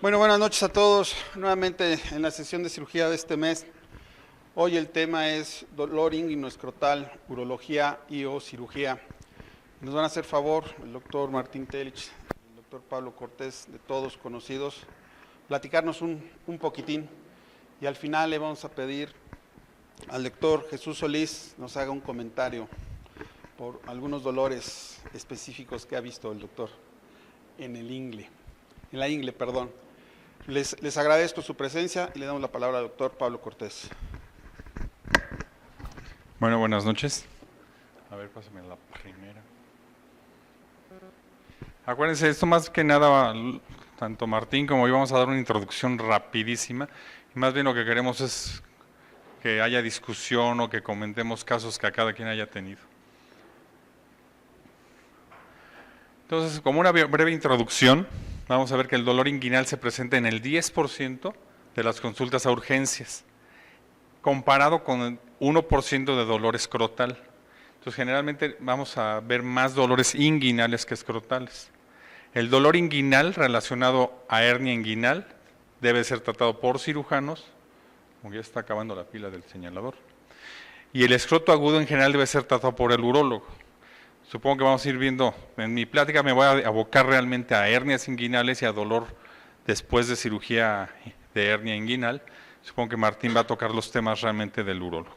Bueno, buenas noches a todos. Nuevamente en la sesión de cirugía de este mes. Hoy el tema es dolor inguinoescrotal, urología y o cirugía. Nos van a hacer favor el doctor Martín Telich, el doctor Pablo Cortés, de todos conocidos, platicarnos un poquitín. Y al final le vamos a pedir al doctor Jesús Solís nos haga un comentario por algunos dolores específicos que ha visto el doctor en la ingle, perdón. Les agradezco su presencia y le damos la palabra al doctor Pablo Cortés. Bueno, buenas noches. A ver, pásame la primera. Acuérdense, esto más que nada, tanto Martín como yo vamos a dar una introducción rapidísima. Y más bien lo que queremos es que haya discusión o que comentemos casos que a cada quien haya tenido. Entonces, como una breve introducción, vamos a ver que el dolor inguinal se presenta en el 10% de las consultas a urgencias, comparado con el 1% de dolor escrotal. Entonces, generalmente vamos a ver más dolores inguinales que escrotales. El dolor inguinal relacionado a hernia inguinal debe ser tratado por cirujanos, como ya está acabando la pila del señalador, y el escroto agudo en general debe ser tratado por el urólogo. Supongo que vamos a ir viendo, en mi plática me voy a abocar realmente a hernias inguinales y a dolor después de cirugía de hernia inguinal. Supongo que Martín va a tocar los temas realmente del urólogo.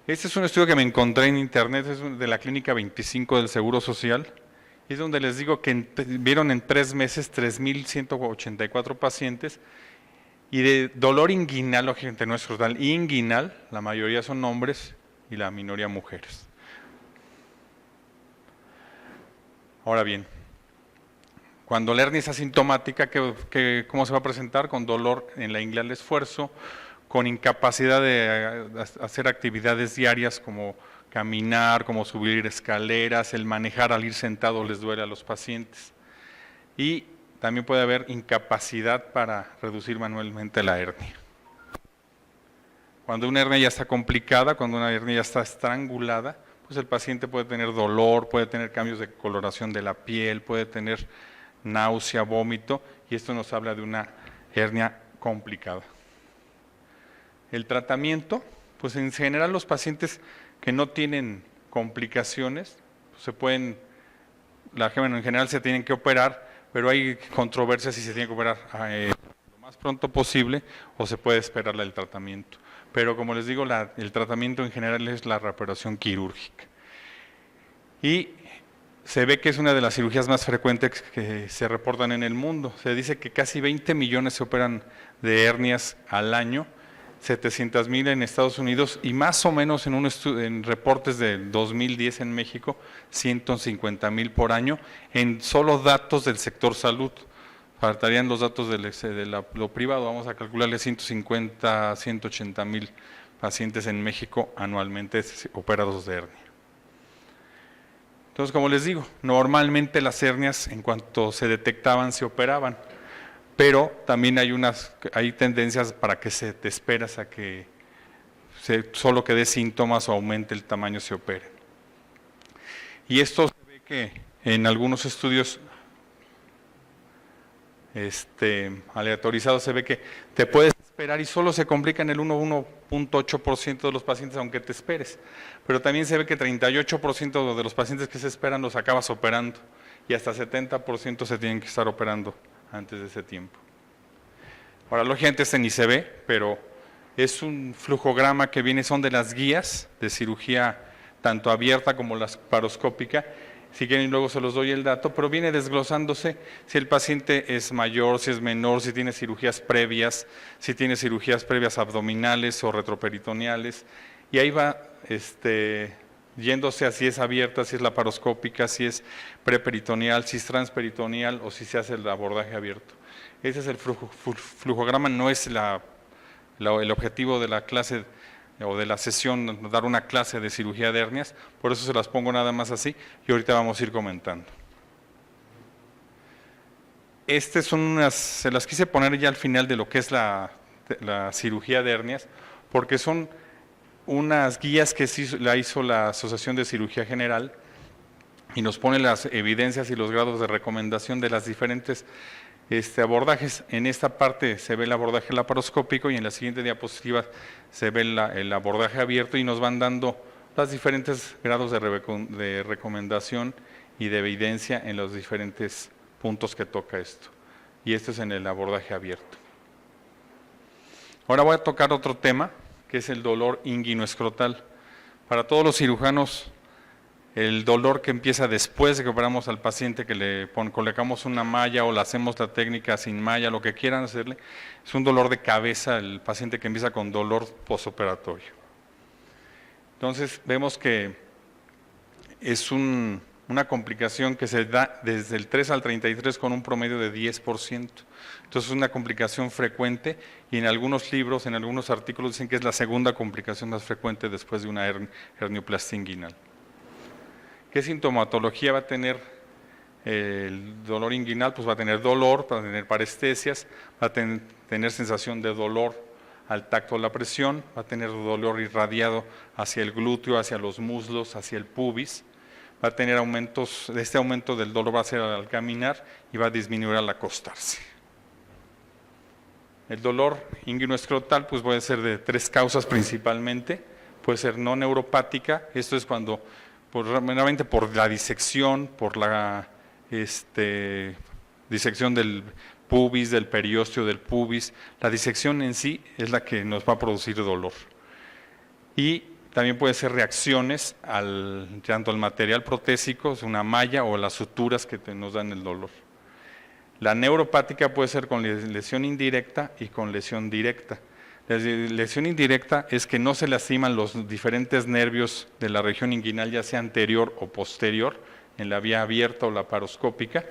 Este es un estudio que me encontré en internet, es de la Clínica 25 del Seguro Social. Es donde les digo que vieron en 3 meses 3.184 pacientes y de dolor inguinal, o gente no escrotal, inguinal, la mayoría son hombres y la minoría mujeres. Ahora bien, cuando la hernia es asintomática, ¿cómo se va a presentar? Con dolor en la ingle al esfuerzo, con incapacidad de hacer actividades diarias como caminar, como subir escaleras, el manejar al ir sentado les duele a los pacientes. Y también puede haber incapacidad para reducir manualmente la hernia. Cuando una hernia ya está complicada, cuando una hernia ya está estrangulada, pues el paciente puede tener dolor, puede tener cambios de coloración de la piel, puede tener náusea, vómito, y esto nos habla de una hernia complicada. El tratamiento, pues en general los pacientes que no tienen complicaciones, pues en general se tienen que operar, pero hay controversias si se tiene que operar lo más pronto posible o se puede esperar el tratamiento. Pero como les digo, el tratamiento en general es la reparación quirúrgica. Y se ve que es una de las cirugías más frecuentes que se reportan en el mundo. Se dice que casi 20 millones se operan de hernias al año, 700,000 en Estados Unidos y más o menos en reportes de 2010 en México, 150,000 por año en solo datos del sector salud. Faltarían los datos de lo privado, vamos a calcularle 150 a 180,000 pacientes en México anualmente operados de hernia. Entonces, como les digo, normalmente las hernias en cuanto se detectaban se operaban, pero también hay tendencias para que te esperas a que solo que dé síntomas o aumente el tamaño se opere. Y esto se ve que en algunos estudios aleatorizados se ve que te puedes esperar y solo se complica en el 1.8% de los pacientes aunque te esperes. Pero también se ve que 38% de los pacientes que se esperan los acabas operando y hasta 70% se tienen que estar operando antes de ese tiempo. Ahora, lógicamente ni se ve, pero es un flujograma que son de las guías de cirugía tanto abierta como la laparoscópica. Si quieren luego se los doy el dato, pero viene desglosándose si el paciente es mayor, si es menor, si tiene cirugías previas, abdominales o retroperitoneales, y ahí va yéndose a si es abierta, si es laparoscópica, si es preperitoneal, si es transperitoneal o si se hace el abordaje abierto. Ese es el flujograma, no es el objetivo de la clase o de la sesión, dar una clase de cirugía de hernias, por eso se las pongo nada más así y ahorita vamos a ir comentando. Se las quise poner ya al final de lo que es la cirugía de hernias, porque son unas guías que la hizo la Asociación de Cirugía General y nos pone las evidencias y los grados de recomendación de las diferentes abordajes. En esta parte se ve el abordaje laparoscópico y en la siguiente diapositiva se ve el abordaje abierto y nos van dando los diferentes grados de recomendación y de evidencia en los diferentes puntos que toca esto. Y esto es en el abordaje abierto. Ahora voy a tocar otro tema, que es el dolor inguinoescrotal. Para todos los cirujanos, el dolor que empieza después de que operamos al paciente, que le colocamos una malla o le hacemos la técnica sin malla, lo que quieran hacerle, es un dolor de cabeza, el paciente que empieza con dolor posoperatorio. Entonces vemos que es una complicación que se da desde el 3 al 33 con un promedio de 10%. Entonces es una complicación frecuente y en algunos libros, en algunos artículos dicen que es la segunda complicación más frecuente después de una hernioplastia inguinal. ¿Qué sintomatología va a tener el dolor inguinal? Pues va a tener dolor, va a tener parestesias, va a tener sensación de dolor al tacto de la presión, va a tener dolor irradiado hacia el glúteo, hacia los muslos, hacia el pubis, va a tener aumentos, este aumento del dolor va a ser al caminar y va a disminuir al acostarse. El dolor inguinoescrotal pues puede ser de 3 causas principalmente, puede ser no neuropática, esto es cuando primeramente por la disección, por la disección del pubis, del periósteo del pubis, la disección en sí es la que nos va a producir dolor. Y también puede ser reacciones tanto al material protésico, es una malla o las suturas que nos dan el dolor. La neuropática puede ser con lesión indirecta y con lesión directa. La lesión indirecta es que no se lastiman los diferentes nervios de la región inguinal, ya sea anterior o posterior, en la vía abierta o laparoscópica,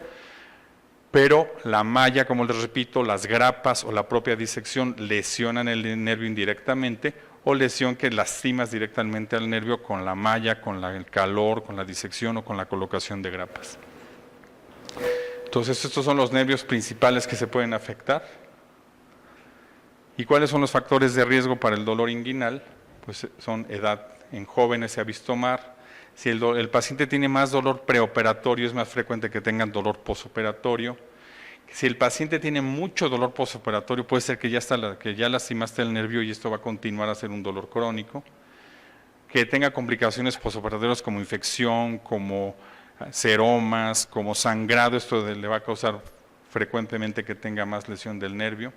pero la malla, como les repito, las grapas o la propia disección lesionan el nervio indirectamente, o lesión que lastimas directamente al nervio con la malla, con el calor, con la disección o con la colocación de grapas. Entonces, estos son los nervios principales que se pueden afectar. ¿Y cuáles son los factores de riesgo para el dolor inguinal? Pues son edad, en jóvenes se ha visto más. Si el paciente tiene más dolor preoperatorio, es más frecuente que tengan dolor posoperatorio. Si el paciente tiene mucho dolor posoperatorio, puede ser que ya lastimaste el nervio y esto va a continuar a ser un dolor crónico. Que tenga complicaciones posoperatorias como infección, como seromas, como sangrado, esto le va a causar frecuentemente que tenga más lesión del nervio.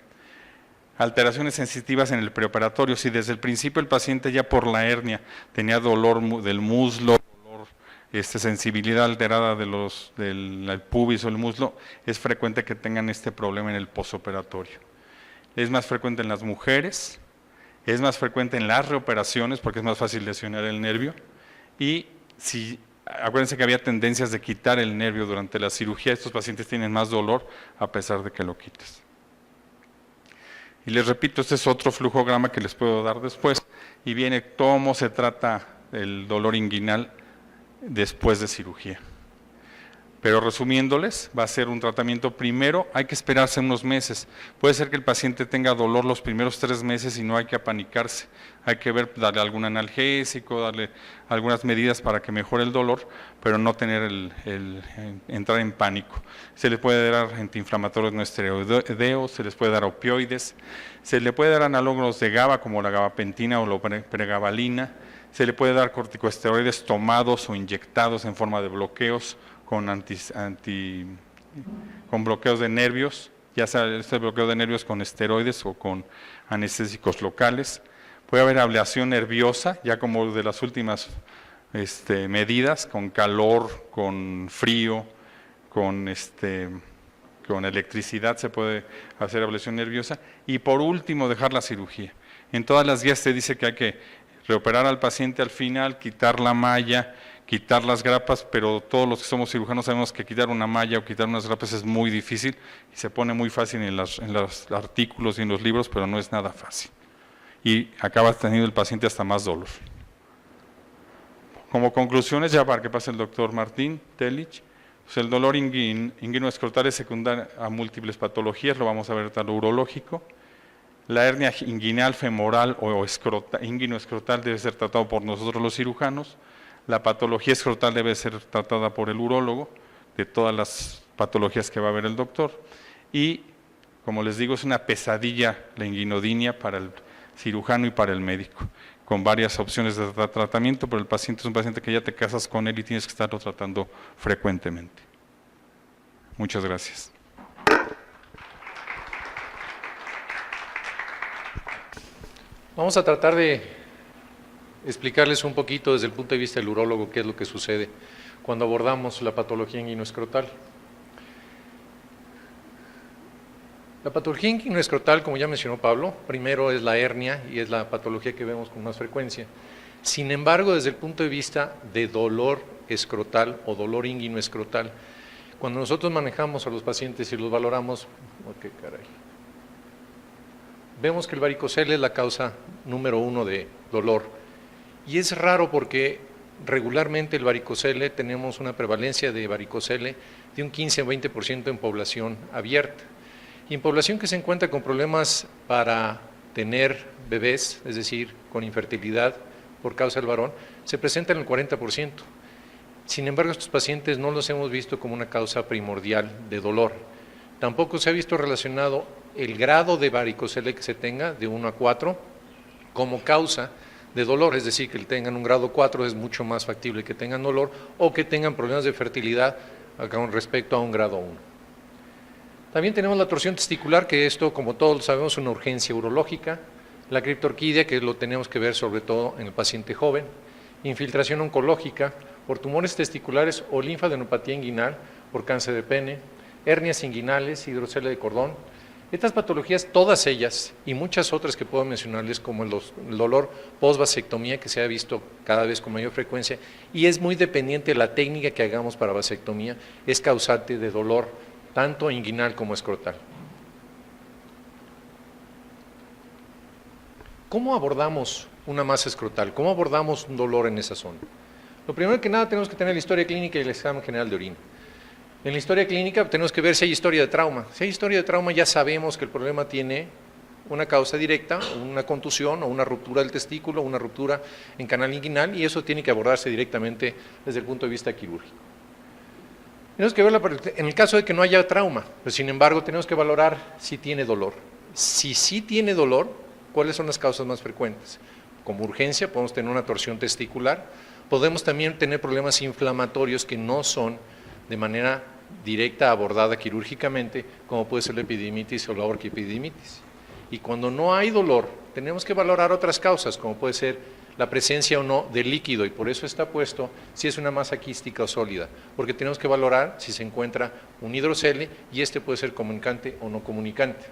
Alteraciones sensitivas en el preoperatorio, si desde el principio el paciente ya por la hernia tenía dolor del muslo, sensibilidad alterada del pubis o el muslo, es frecuente que tengan este problema en el posoperatorio. Es más frecuente en las mujeres, es más frecuente en las reoperaciones porque es más fácil lesionar el nervio y acuérdense que había tendencias de quitar el nervio durante la cirugía, estos pacientes tienen más dolor a pesar de que lo quites. Y les repito, este es otro flujograma que les puedo dar después y viene cómo se trata el dolor inguinal después de cirugía. Pero resumiéndoles, va a ser un tratamiento primero, hay que esperarse unos meses. Puede ser que el paciente tenga dolor los primeros 3 meses y no hay que apanicarse. Hay que darle algún analgésico, darle algunas medidas para que mejore el dolor, pero no tener entrar en pánico. Se le puede dar antiinflamatorios no esteroideos, se les puede dar opioides, se le puede dar análogos de GABA como la gabapentina o la pregabalina, se le puede dar corticosteroides tomados o inyectados en forma de bloqueos, con bloqueos de nervios, ya sea este bloqueo de nervios con esteroides o con anestésicos locales. Puede haber ablación nerviosa, ya como de las últimas medidas, con calor, con frío, con electricidad se puede hacer ablación nerviosa. Y por último, dejar la cirugía. En todas las guías se dice que hay que reoperar al paciente al final, quitar la malla, quitar las grapas, pero todos los que somos cirujanos sabemos que quitar una malla o quitar unas grapas es muy difícil y se pone muy fácil en los artículos y en los libros, pero no es nada fácil. Y acaba teniendo el paciente hasta más dolor. Como conclusiones, ya para que pase el doctor Martín Telich, pues el dolor inguinoescrotal es secundario a múltiples patologías, lo vamos a ver tal urológico. La hernia inguinal femoral o inguinoescrotal debe ser tratado por nosotros los cirujanos. La patología escrotal debe ser tratada por el urólogo, de todas las patologías que va a ver el doctor. y, como les digo, es una pesadilla la inguinodinia para el cirujano y para el médico, con varias opciones de tratamiento, pero el paciente es un paciente que ya te casas con él y tienes que estarlo tratando frecuentemente. Muchas gracias. Vamos a tratar de explicarles un poquito desde el punto de vista del urólogo qué es lo que sucede cuando abordamos la patología inguinoescrotal. La patología inguinoescrotal, como ya mencionó Pablo, primero es la hernia y es la patología que vemos con más frecuencia. Sin embargo, desde el punto de vista de dolor escrotal o dolor inguinoescrotal, cuando nosotros manejamos a los pacientes y los valoramos, vemos que el varicocele es la causa número 1 de dolor. Y es raro porque regularmente el varicocele tenemos una prevalencia de varicocele de un 15 o 20% en población abierta. Y en población que se encuentra con problemas para tener bebés, es decir, con infertilidad por causa del varón, se presenta en el 40%. Sin embargo, estos pacientes no los hemos visto como una causa primordial de dolor. Tampoco se ha visto relacionado el grado de varicocele que se tenga, de 1 a 4, como causa de dolor, es decir, que tengan un grado 4 es mucho más factible que tengan dolor o que tengan problemas de fertilidad con respecto a un grado 1. También tenemos la torsión testicular, que esto, como todos sabemos, es una urgencia urológica. La criptorquidia, que lo tenemos que ver sobre todo en el paciente joven. Infiltración oncológica por tumores testiculares o linfadenopatía inguinal por cáncer de pene, hernias inguinales, hidrocelia de cordón. Estas patologías, todas ellas y muchas otras que puedo mencionarles, como el dolor post-vasectomía, que se ha visto cada vez con mayor frecuencia, y es muy dependiente de la técnica que hagamos para vasectomía, es causante de dolor tanto inguinal como escrotal. ¿Cómo abordamos una masa escrotal? ¿Cómo abordamos un dolor en esa zona? Lo primero que nada tenemos que tener la historia clínica y el examen general de orina. En la historia clínica tenemos que ver si hay historia de trauma. Si hay historia de trauma, ya sabemos que el problema tiene una causa directa, una contusión o una ruptura del testículo, una ruptura en canal inguinal, y eso tiene que abordarse directamente desde el punto de vista quirúrgico. Tenemos que verla en el caso de que no haya trauma, pero sin embargo tenemos que valorar si tiene dolor. Si sí tiene dolor, ¿cuáles son las causas más frecuentes? Como urgencia podemos tener una torsión testicular, podemos también tener problemas inflamatorios que no son de manera directa abordada quirúrgicamente, como puede ser la epididymitis o la orquiepididimitis. Y cuando no hay dolor, tenemos que valorar otras causas, como puede ser la presencia o no de líquido, y por eso está puesto si es una masa quística o sólida, porque tenemos que valorar si se encuentra un hidrocele y este puede ser comunicante o no comunicante.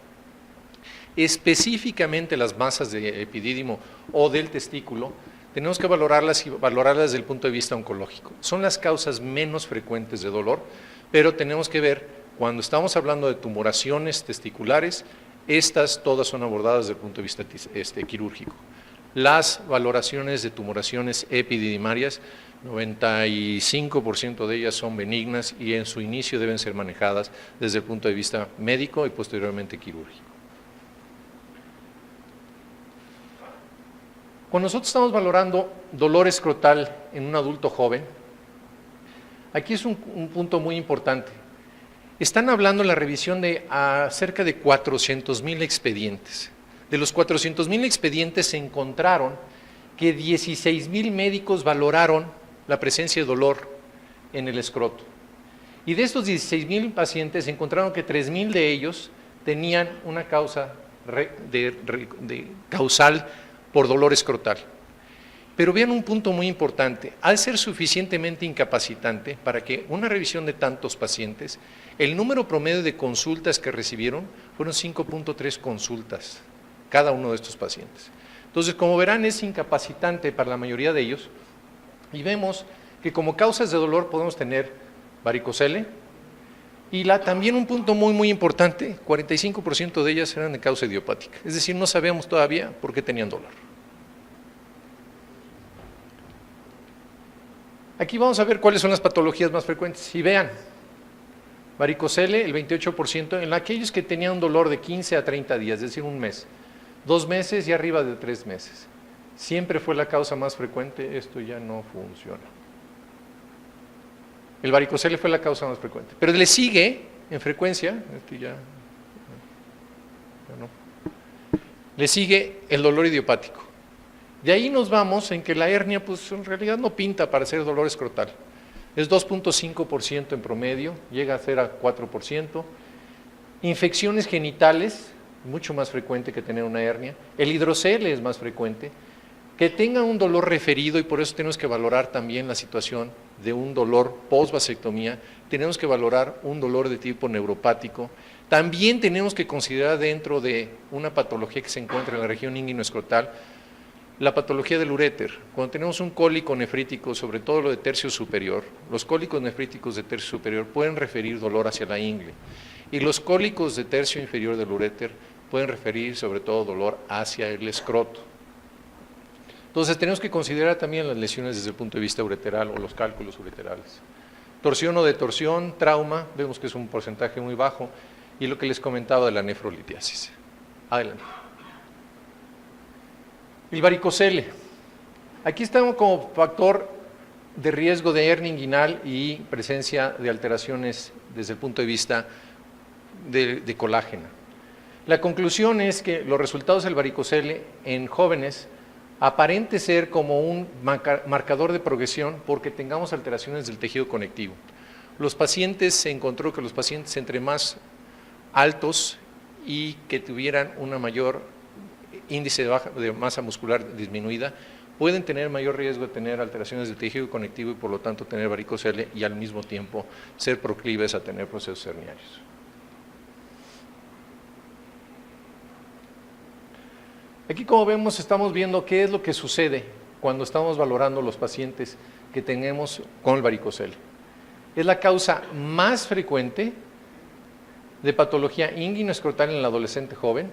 Específicamente las masas de epidídimo o del testículo, tenemos que valorarlas y valorarlas desde el punto de vista oncológico. Son las causas menos frecuentes de dolor, pero tenemos que ver, cuando estamos hablando de tumoraciones testiculares, estas todas son abordadas desde el punto de vista quirúrgico. Las valoraciones de tumoraciones epididimarias, 95% de ellas son benignas y en su inicio deben ser manejadas desde el punto de vista médico y posteriormente quirúrgico. Cuando nosotros estamos valorando dolor escrotal en un adulto joven, aquí es un punto muy importante. Están hablando en la revisión de cerca de 400,000 expedientes. De los 400,000 expedientes se encontraron que 16,000 médicos valoraron la presencia de dolor en el escroto. Y de estos 16,000 pacientes se encontraron que 3,000 de ellos tenían una causa causal por dolor escrotal. Pero vean un punto muy importante, al ser suficientemente incapacitante para que una revisión de tantos pacientes, el número promedio de consultas que recibieron fueron 5.3 consultas cada uno de estos pacientes. Entonces, como verán, es incapacitante para la mayoría de ellos, y vemos que como causas de dolor podemos tener varicocele, y también un punto muy importante, 45% de ellas eran de causa idiopática, es decir, no sabemos todavía por qué tenían dolor. Aquí vamos a ver cuáles son las patologías más frecuentes, y vean, varicocele, el 28%, en aquellos que tenían un dolor de 15 a 30 días, es decir, un mes, 2 meses y arriba de 3 meses. Siempre fue la causa más frecuente, esto ya no funciona. El varicocele fue la causa más frecuente, pero le sigue en frecuencia, ¿no? Le sigue el dolor idiopático. De ahí nos vamos en que la hernia, pues en realidad no pinta para ser dolor escrotal. Es 2.5% en promedio, llega a ser a 4%. Infecciones genitales, mucho más frecuente que tener una hernia. El hidrocele es más frecuente. Que tenga un dolor referido, y por eso tenemos que valorar también la situación de un dolor post-vasectomía, tenemos que valorar un dolor de tipo neuropático. También tenemos que considerar dentro de una patología que se encuentra en la región inguinoescrotal, la patología del uréter. Cuando tenemos un cólico nefrítico, sobre todo lo de tercio superior, los cólicos nefríticos de tercio superior pueden referir dolor hacia la ingle, y los cólicos de tercio inferior del uréter pueden referir sobre todo dolor hacia el escroto. Entonces tenemos que considerar también las lesiones desde el punto de vista ureteral o los cálculos ureterales. Torsión o detorsión, trauma, vemos que es un porcentaje muy bajo, y lo que les comentaba de la nefrolitiasis. Adelante. El varicocele. Aquí estamos como factor de riesgo de hernia inguinal y presencia de alteraciones desde el punto de vista de colágeno. La conclusión es que los resultados del varicocele en jóvenes aparente ser como un marcador de progresión porque tengamos alteraciones del tejido conectivo. Los pacientes, se encontró que los pacientes entre más altos y que tuvieran una mayor índice de masa muscular disminuida, pueden tener mayor riesgo de tener alteraciones del tejido conectivo y por lo tanto tener varicocele y al mismo tiempo ser proclives a tener procesos herniarios. Aquí, como vemos, estamos viendo qué es lo que sucede cuando estamos valorando los pacientes que tenemos con el varicocele. Es la causa más frecuente de patología inguinoescrotal en el adolescente joven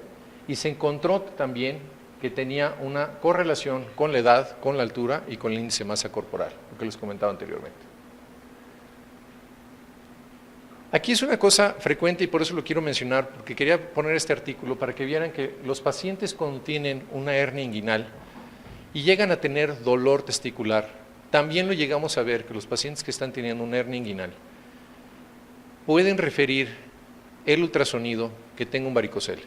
y se encontró también que tenía una correlación con la edad, con la altura y con el índice de masa corporal, lo que les comentaba anteriormente. Aquí es una cosa frecuente y por eso lo quiero mencionar, porque quería poner este artículo para que vieran que los pacientes cuando tienen una hernia inguinal y llegan a tener dolor testicular, también lo llegamos a ver que los pacientes que están teniendo una hernia inguinal pueden referir el ultrasonido que tenga un varicocele.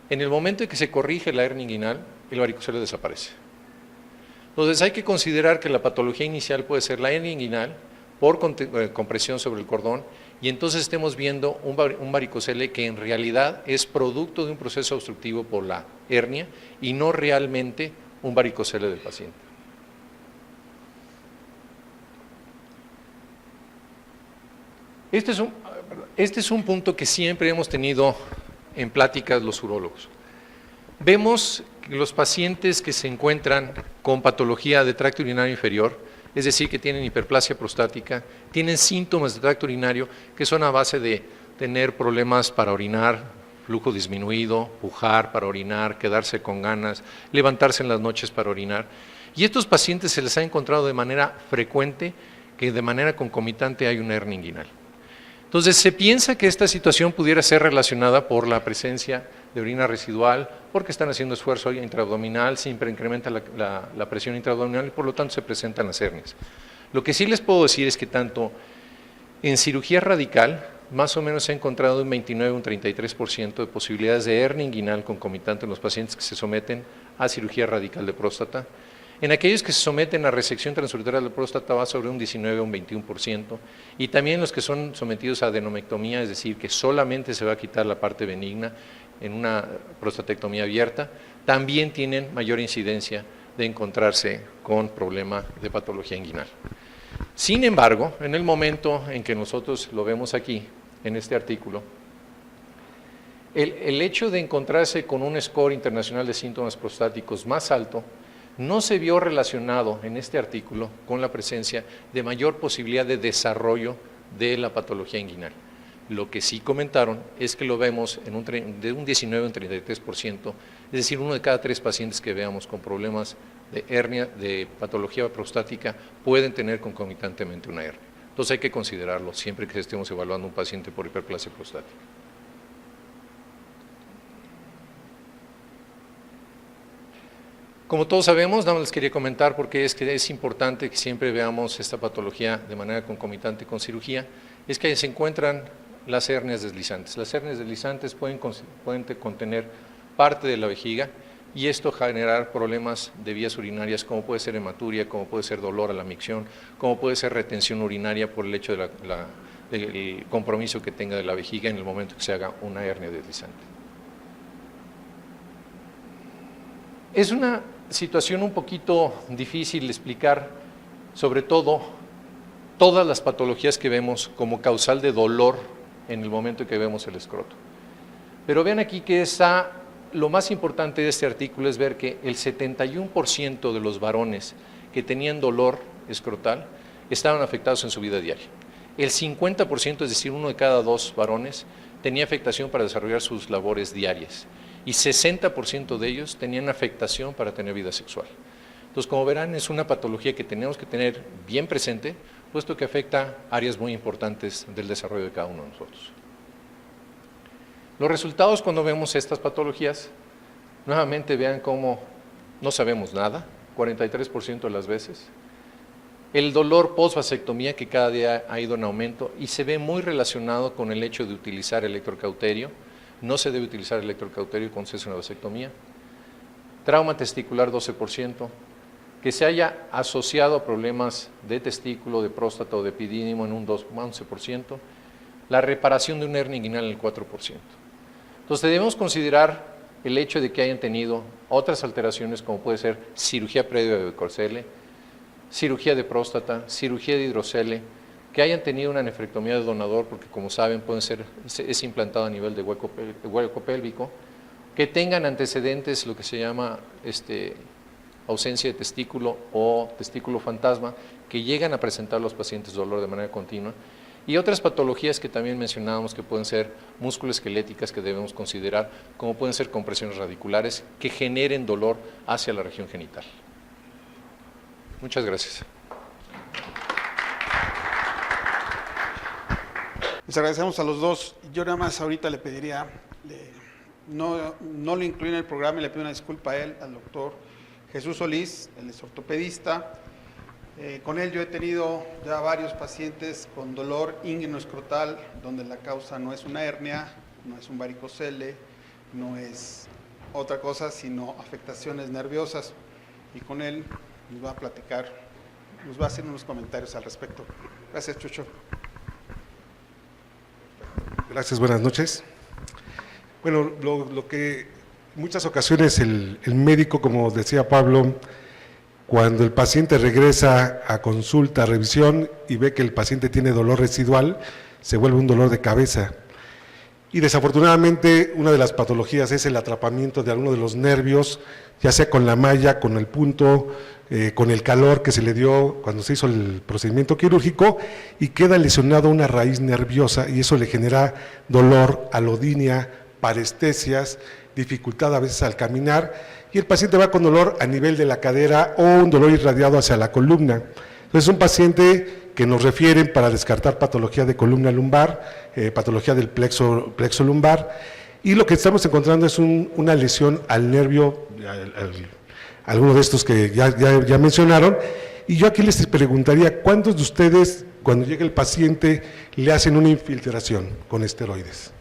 En el momento en que se corrige la hernia inguinal, el varicocele desaparece. Entonces hay que considerar que la patología inicial puede ser la hernia inguinal por compresión sobre el cordón y entonces estemos viendo un varicocele que en realidad es producto de un proceso obstructivo por la hernia y no realmente un varicocele del paciente. Este es un punto que siempre hemos tenido en pláticas los urólogos. Vemos que los pacientes que se encuentran con patología de tracto urinario inferior, es decir, que tienen hiperplasia prostática, tienen síntomas de tracto urinario que son a base de tener problemas para orinar, flujo disminuido, pujar para orinar, quedarse con ganas, levantarse en las noches para orinar. Y estos pacientes se les ha encontrado de manera frecuente que de manera concomitante hay una hernia inguinal. Entonces se piensa que esta situación pudiera ser relacionada por la presencia de orina residual, porque están haciendo esfuerzo intraabdominal, siempre incrementa la presión intraabdominal y por lo tanto se presentan las hernias. Lo que sí les puedo decir es que tanto en cirugía radical, más o menos se ha encontrado un 29 o un 33% de posibilidades de hernia inguinal concomitante en los pacientes que se someten a cirugía radical de próstata. En aquellos que se someten a resección transuretral de próstata va sobre un 19 o un 21%, y también los que son sometidos a adenomectomía, es decir, que solamente se va a quitar la parte benigna en una prostatectomía abierta, también tienen mayor incidencia de encontrarse con problema de patología inguinal. Sin embargo, en el momento en que nosotros lo vemos aquí, en este artículo, el hecho de encontrarse con un score internacional de síntomas prostáticos más alto no se vio relacionado en este artículo con la presencia de mayor posibilidad de desarrollo de la patología inguinal. Lo que sí comentaron es que lo vemos de un 19 a un 33%, es decir, 1 de cada 3 pacientes que veamos con problemas de hernia, de patología prostática, pueden tener concomitantemente una hernia. Entonces hay que considerarlo siempre que estemos evaluando un paciente por hiperplasia prostática. Como todos sabemos, nada más les quería comentar porque es importante que siempre veamos esta patología de manera concomitante con cirugía, es que se encuentran las hernias deslizantes. Las hernias deslizantes pueden contener parte de la vejiga y esto generar problemas de vías urinarias como puede ser hematuria, como puede ser dolor a la micción, como puede ser retención urinaria por el hecho de del compromiso que tenga de la vejiga en el momento que se haga una hernia deslizante. Es una situación un poquito difícil de explicar, sobre todo todas las patologías que vemos como causal de dolor en el momento que vemos el escroto. Pero vean aquí que lo más importante de este artículo es ver que el 71% de los varones que tenían dolor escrotal estaban afectados en su vida diaria. El 50%, es decir, 1 de cada 2 varones, tenía afectación para desarrollar sus labores diarias y 60% de ellos tenían afectación para tener vida sexual. Entonces, como verán, es una patología que tenemos que tener bien presente, puesto que afecta áreas muy importantes del desarrollo de cada uno de nosotros. Los resultados cuando vemos estas patologías, nuevamente vean cómo no sabemos nada, 43% de las veces. El dolor post-vasectomía que cada día ha ido en aumento y se ve muy relacionado con el hecho de utilizar electrocauterio. No se debe utilizar electrocauterio cuando se hace una vasectomía. Trauma testicular 12%. Que se haya asociado a problemas de testículo, de próstata o de epidídimo en un 11%. La reparación de una hernia inguinal en el 4%. Entonces debemos considerar el hecho de que hayan tenido otras alteraciones como puede ser cirugía previa de varicocele, cirugía de próstata, cirugía de hidrocele, que hayan tenido una nefrectomía de donador, porque como saben es implantado a nivel de hueco pélvico, que tengan antecedentes, lo que se llama ausencia de testículo o testículo fantasma, que llegan a presentar los pacientes dolor de manera continua, y otras patologías que también mencionábamos que pueden ser musculoesqueléticas que debemos considerar, como pueden ser compresiones radiculares que generen dolor hacia la región genital. Muchas gracias. Les agradecemos a los dos. Yo nada más ahorita le pediría, no lo incluí en el programa y le pido una disculpa a él, al doctor Jesús Solís, él es ortopedista. Con él yo he tenido ya varios pacientes con dolor inguinoescrotal, donde la causa no es una hernia, no es un varicocele, no es otra cosa, sino afectaciones nerviosas. Y con él nos va a platicar, nos va a hacer unos comentarios al respecto. Gracias, Chucho. Gracias, buenas noches. Bueno, lo que en muchas ocasiones el médico, como decía Pablo, cuando el paciente regresa a consulta, a revisión y ve que el paciente tiene dolor residual, se vuelve un dolor de cabeza. Y desafortunadamente una de las patologías es el atrapamiento de alguno de los nervios, ya sea con la malla, con el punto, con el calor que se le dio cuando se hizo el procedimiento quirúrgico y queda lesionado una raíz nerviosa y eso le genera dolor, alodinia, parestesias, dificultad a veces al caminar y el paciente va con dolor a nivel de la cadera o un dolor irradiado hacia la columna. Entonces es un paciente que nos refieren para descartar patología de columna lumbar, patología del plexo lumbar y lo que estamos encontrando es una lesión al nervio, algunos de estos que ya mencionaron, y yo aquí les preguntaría, ¿cuántos de ustedes, cuando llega el paciente, le hacen una infiltración con esteroides?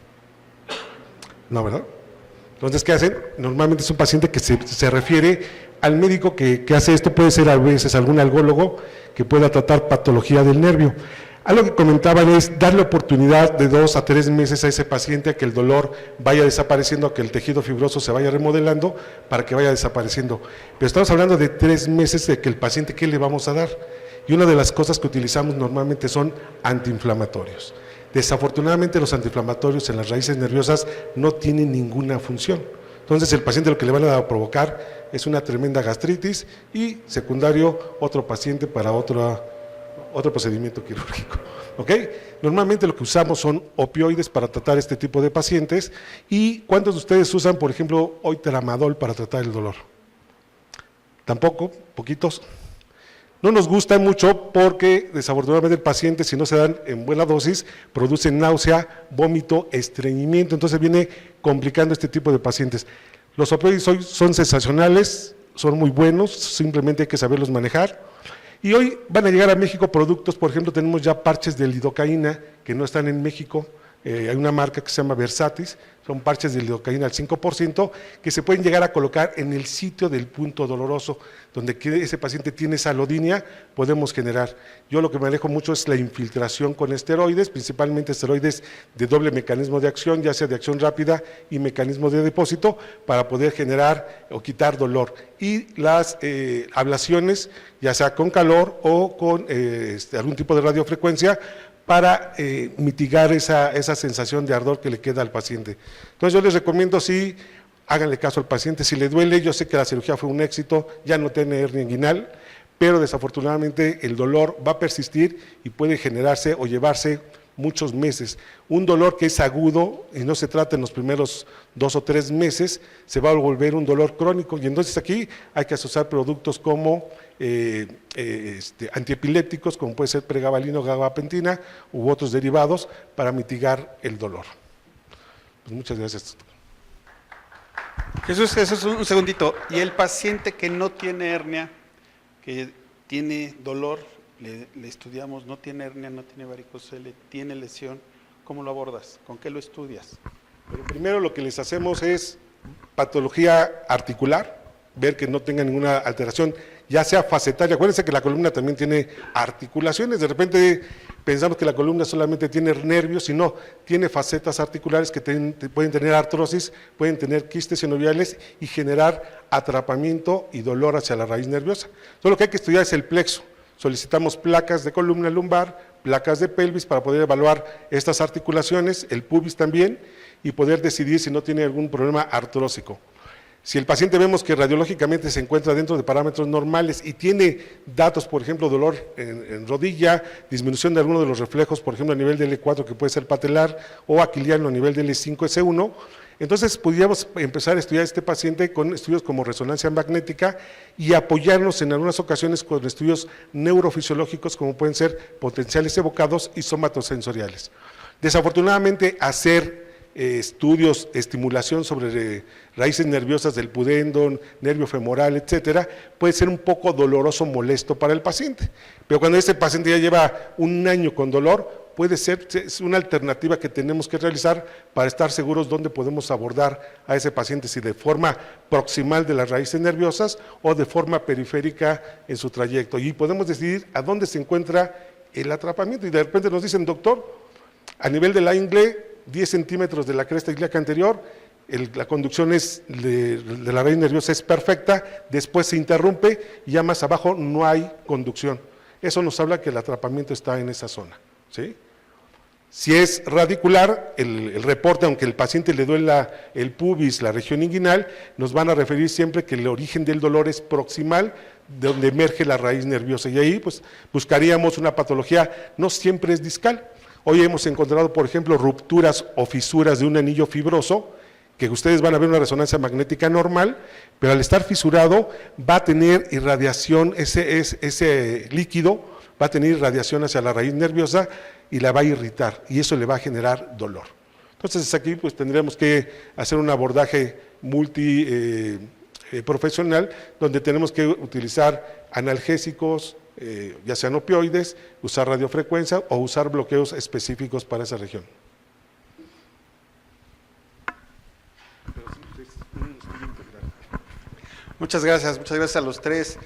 No, ¿verdad? Entonces, ¿qué hacen? Normalmente es un paciente que se refiere al médico que hace esto, puede ser a veces algún algólogo que pueda tratar patología del nervio. Algo que comentaban es darle oportunidad de 2 a 3 meses a ese paciente a que el dolor vaya desapareciendo, a que el tejido fibroso se vaya remodelando para que vaya desapareciendo. Pero estamos hablando de 3 meses de que el paciente, ¿qué le vamos a dar? Y una de las cosas que utilizamos normalmente son antiinflamatorios. Desafortunadamente los antiinflamatorios en las raíces nerviosas no tienen ninguna función. Entonces el paciente lo que le van a provocar es una tremenda gastritis y secundario otro paciente para otro procedimiento quirúrgico. ¿Ok? Normalmente lo que usamos son opioides para tratar este tipo de pacientes. ¿Y cuántos de ustedes usan, por ejemplo, hoy tramadol para tratar el dolor? Tampoco, poquitos. No nos gusta mucho porque desafortunadamente el paciente, si no se dan en buena dosis, produce náusea, vómito, estreñimiento, entonces viene complicando este tipo de pacientes. Los opioides hoy son sensacionales, son muy buenos, simplemente hay que saberlos manejar. Y hoy van a llegar a México productos, por ejemplo, tenemos ya parches de lidocaína que no están en México, hay una marca que se llama Versatis, son parches de lidocaína al 5%, que se pueden llegar a colocar en el sitio del punto doloroso, donde ese paciente tiene esa alodinia, podemos generar. Yo lo que manejo mucho es la infiltración con esteroides, principalmente esteroides de doble mecanismo de acción, ya sea de acción rápida y mecanismo de depósito, para poder generar o quitar dolor. Y las ablaciones, ya sea con calor o con algún tipo de radiofrecuencia, para mitigar esa sensación de ardor que le queda al paciente. Entonces yo les recomiendo, sí, háganle caso al paciente, si le duele, yo sé que la cirugía fue un éxito, ya no tiene hernia inguinal, pero desafortunadamente el dolor va a persistir y puede generarse o llevarse muchos meses. Un dolor que es agudo y no se trata en los primeros 2 o 3 meses, se va a volver un dolor crónico, y entonces aquí hay que asociar productos como antiepilépticos, como puede ser pregabalina o gabapentina u otros derivados para mitigar el dolor. Pues muchas gracias. Jesús, un segundito. ¿Y el paciente que no tiene hernia, que tiene dolor, le estudiamos, no tiene hernia, no tiene varicocele, tiene lesión, cómo lo abordas? ¿Con qué lo estudias? Pero primero lo que les hacemos es patología articular, ver que no tenga ninguna alteración, ya sea facetaria. Acuérdense que la columna también tiene articulaciones, de repente pensamos que la columna solamente tiene nervios, y no, tiene facetas articulares que pueden tener artrosis, pueden tener quistes sinoviales y generar atrapamiento y dolor hacia la raíz nerviosa. Entonces lo que hay que estudiar es el plexo. Solicitamos placas de columna lumbar, placas de pelvis para poder evaluar estas articulaciones, el pubis también, y poder decidir si no tiene algún problema artrósico. Si el paciente vemos que radiológicamente se encuentra dentro de parámetros normales y tiene datos, por ejemplo, dolor en rodilla, disminución de alguno de los reflejos, por ejemplo, a nivel del L4, que puede ser patelar, o aquiliano a nivel del L5-S1, entonces podríamos empezar a estudiar a este paciente con estudios como resonancia magnética y apoyarnos en algunas ocasiones con estudios neurofisiológicos, como pueden ser potenciales evocados y somatosensoriales. Desafortunadamente, hacer estudios, estimulación sobre raíces nerviosas del pudendo, nervio femoral, etcétera, puede ser un poco doloroso, molesto para el paciente. Pero cuando este paciente ya lleva un año con dolor, puede ser una alternativa que tenemos que realizar para estar seguros dónde podemos abordar a ese paciente, si de forma proximal de las raíces nerviosas o de forma periférica en su trayecto. Y podemos decidir a dónde se encuentra el atrapamiento. Y de repente nos dicen, doctor, a nivel de la ingle, 10 centímetros de la cresta ilíaca anterior, la conducción de la raíz nerviosa es perfecta, después se interrumpe y ya más abajo no hay conducción. Eso nos habla que el atrapamiento está en esa zona, ¿sí? Si es radicular, el reporte, aunque el paciente le duela el pubis, la región inguinal, nos van a referir siempre que el origen del dolor es proximal, de donde emerge la raíz nerviosa, y ahí pues buscaríamos una patología, no siempre es discal. Hoy hemos encontrado, por ejemplo, rupturas o fisuras de un anillo fibroso, que ustedes van a ver una resonancia magnética normal, pero al estar fisurado va a tener irradiación, ese líquido va a tener irradiación hacia la raíz nerviosa y la va a irritar, y eso le va a generar dolor. Entonces aquí pues tendremos que hacer un abordaje multiprofesional, donde tenemos que utilizar analgésicos, ya sean opioides, usar radiofrecuencia o usar bloqueos específicos para esa región. Muchas gracias a los tres.